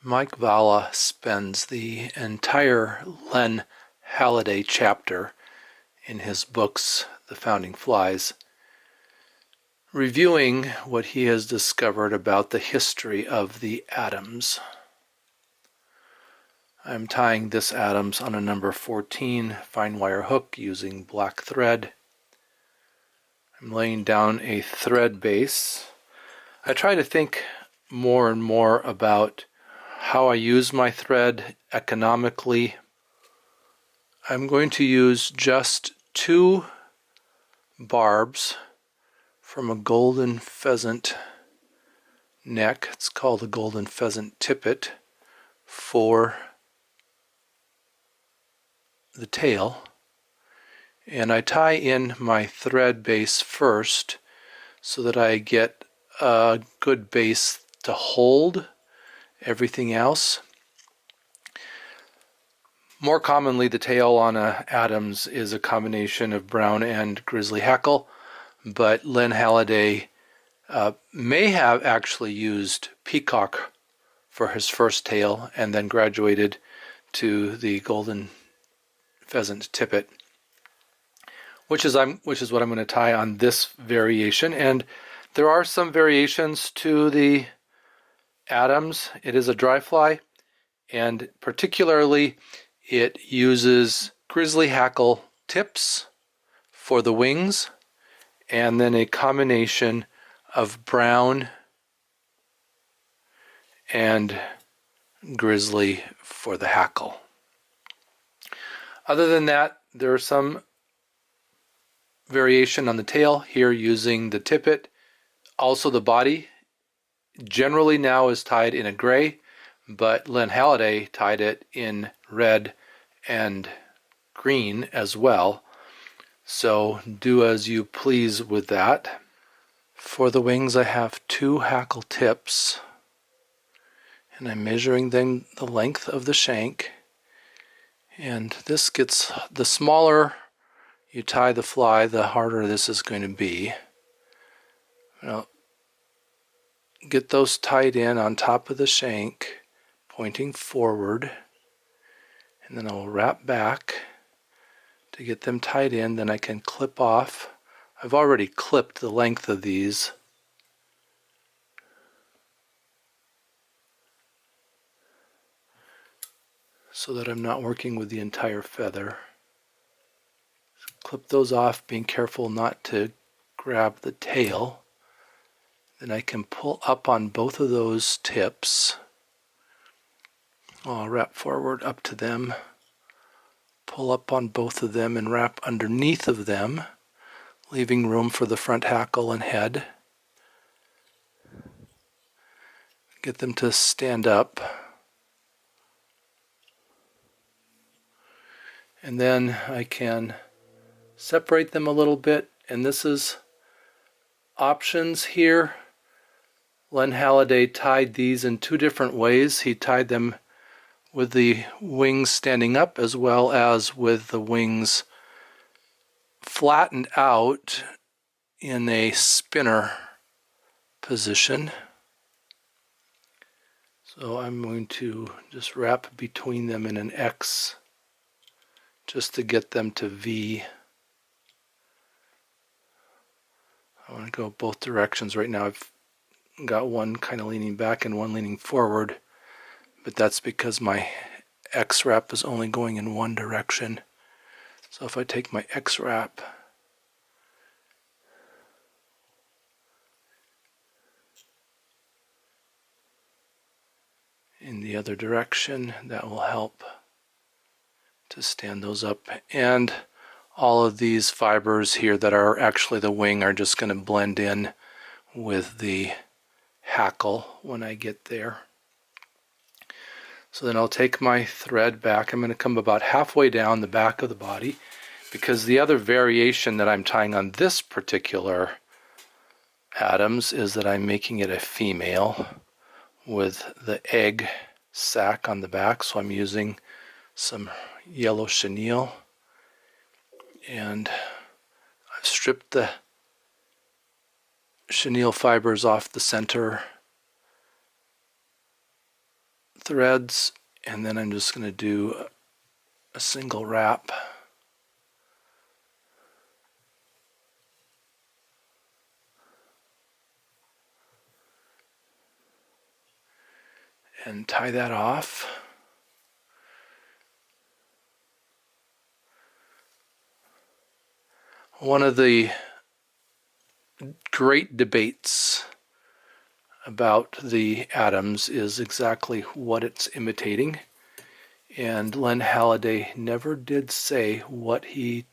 Mike Valla spends the entire Len Halliday chapter in his books, The Founding Flies, reviewing what he has discovered about the history of the Adams. I'm tying this Adams on a number 14 fine wire hook using black thread. I'm laying down a thread base. I try to think more and more about how I use my thread economically. I'm going to use just 2 barbs from a Golden Pheasant neck. It's called a Golden Pheasant tippet for the tail. And I tie in my thread base first so that I get a good base to hold everything else. More commonly, the tail on a Adams is a combination of brown and grizzly hackle, but Len Halliday may have actually used peacock for his first tail and then graduated to the Golden Pheasant tippet, which is what I'm going to tie on this variation. And there are some variations to the Adams. It is a dry fly, and particularly it uses grizzly hackle tips for the wings, and then a combination of brown and grizzly for the hackle. Other than that, there are some variation on the tail here using the tippet. Also the body generally now is tied in a gray, but Len Halliday tied it in red and green as well. So do as you please with that. For the wings, I have 2 hackle tips, and I'm measuring them the length of the shank. And this gets, the smaller you tie the fly, the harder this is going to be. Now, get those tied in on top of the shank, pointing forward, and then I'll wrap back to get them tied in. Then I can clip off. I've already clipped the length of these. So that I'm not working with the entire feather. Clip those off, being careful not to grab the tail. Then I can pull up on both of those tips. I'll wrap forward up to them, pull up on both of them and wrap underneath of them, leaving room for the front hackle and head. Get them to stand up. And then I can separate them a little bit, and this is options here. Len Halliday tied these in 2 different ways. He tied them with the wings standing up as well as with the wings flattened out in a spinner position. So I'm going to just wrap between them in an X just to get them to V. I want to go both directions right now. I've got one kind of leaning back and one leaning forward, but that's because my X wrap is only going in one direction. So if I take my X wrap in the other direction, that will help to stand those up. And all of these fibers here that are actually the wing are just going to blend in with the hackle when I get there. So then I'll take my thread back. I'm going to come about halfway down the back of the body, because the other variation that I'm tying on this particular Adams is that I'm making it a female with the egg sac on the back. So I'm using some yellow chenille, and I've stripped the chenille fibers off the center threads, and then I'm just going to do a single wrap. And tie that off. One of the great debates about the Adams is exactly what it's imitating. And Len Halliday never did say what he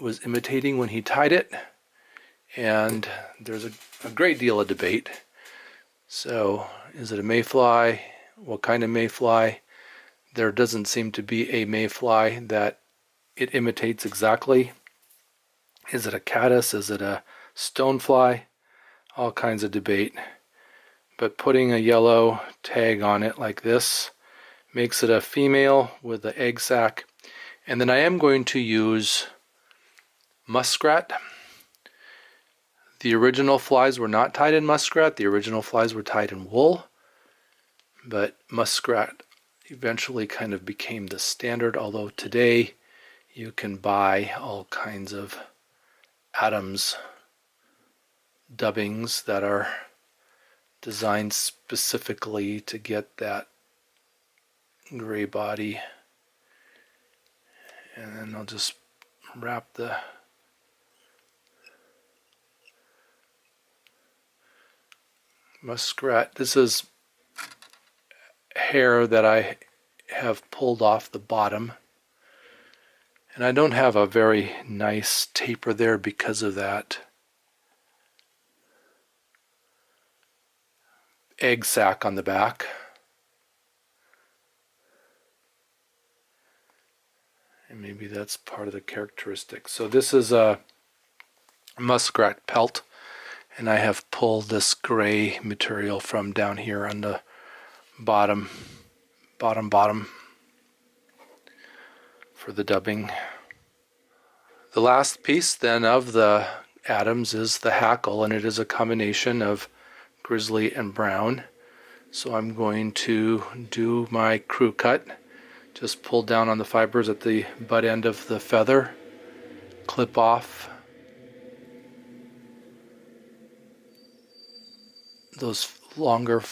was imitating when he tied it. And there's a great deal of debate. So, is it a mayfly? What kind of mayfly? There doesn't seem to be a mayfly that it imitates exactly. Is it a caddis? Is it a stonefly? All kinds of debate. But putting a yellow tag on it like this makes it a female with the egg sac. And then I am going to use muskrat. The original flies were not tied in muskrat. The original flies were tied in wool. But muskrat eventually kind of became the standard, although today you can buy all kinds of Adams dubbings that are designed specifically to get that gray body. And then I'll just wrap the muskrat. This is hair that I have pulled off the bottom. And I don't have a very nice taper there because of that egg sac on the back. And maybe that's part of the characteristic. So this is a muskrat pelt, and I have pulled this gray material from down here on the bottom for the dubbing. The last piece then of the Adams is the hackle, and it is a combination of grizzly and brown. So I'm going to do my crew cut. Just pull down on the fibers at the butt end of the feather, clip off those longer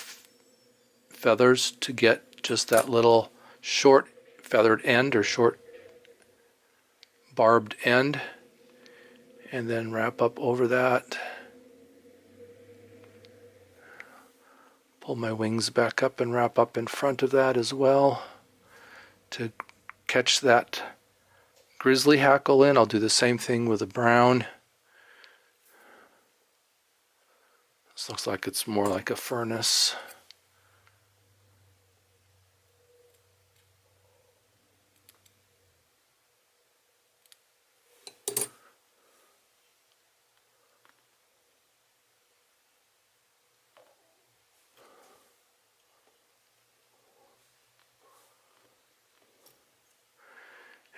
feathers to get just that little short feathered end or short barbed end, and then wrap up over that. Pull my wings back up and wrap up in front of that as well to catch that grizzly hackle in. I'll do the same thing with the brown. This looks like it's more like a furnace.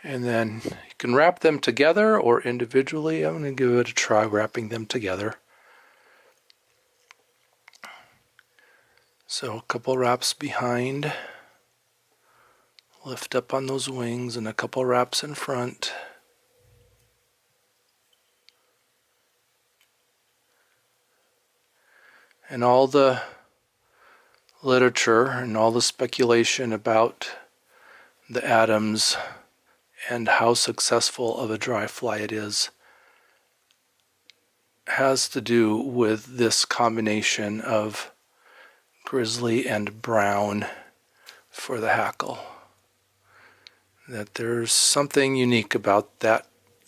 And then you can wrap them together or individually. I'm going to give it a try wrapping them together. So a couple wraps behind, lift up on those wings, and a couple wraps in front. And all the literature and all the speculation about the Adams and how successful of a dry fly it is has to do with this combination of grizzly and brown for the hackle. That there's something unique about that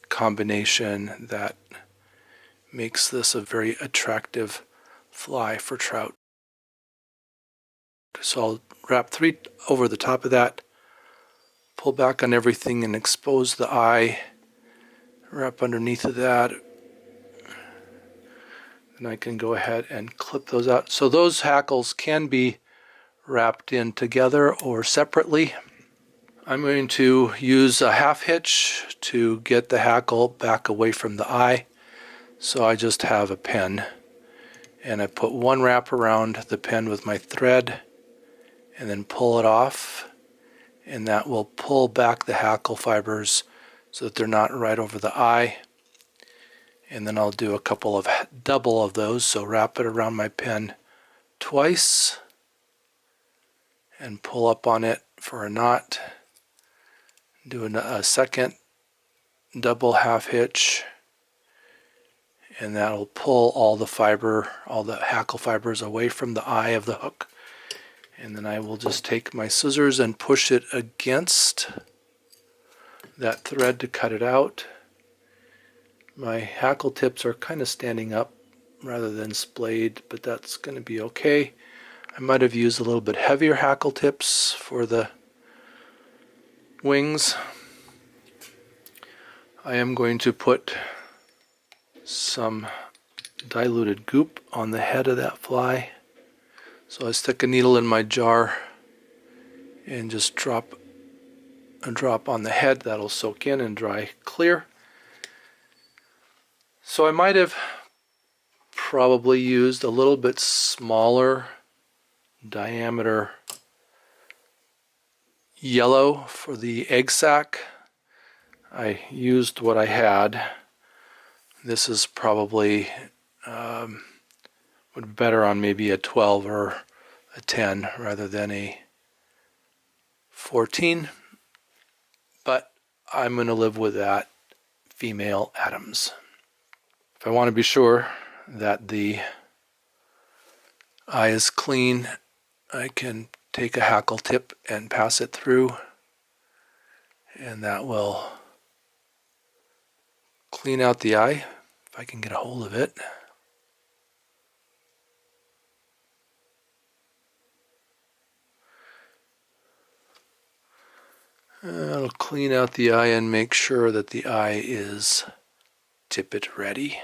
combination that makes this a very attractive fly for trout. So I'll wrap 3 over the top of that, pull back on everything and expose the eye, wrap underneath of that, and I can go ahead and clip those out. So those hackles can be wrapped in together or separately. I'm going to use a half hitch to get the hackle back away from the eye. So I just have a pen and I put one wrap around the pen with my thread and then pull it off, and that will pull back the hackle fibers so that they're not right over the eye. And then I'll do a couple of double of those, so wrap it around my pen twice and pull up on it for a knot. Do a second double half hitch, and that'll pull all the hackle fibers away from the eye of the hook. And then I will just take my scissors and push it against that thread to cut it out. My hackle tips are kind of standing up rather than splayed, but that's going to be okay. I might have used a little bit heavier hackle tips for the wings. I am going to put some diluted goop on the head of that fly. So I stick a needle in my jar and just drop a drop on the head. That'll soak in and dry clear. So I might have probably used a little bit smaller diameter yellow for the egg sac. I used what I had. This is probably would be better on maybe a 12 or a 10 rather than a 14, but I'm going to live with that female Adams. If I want to be sure that the eye is clean, I can take a hackle tip and pass it through, and that will clean out the eye if I can get a hold of it. I'll clean out the eye and make sure that the eye is tippet ready.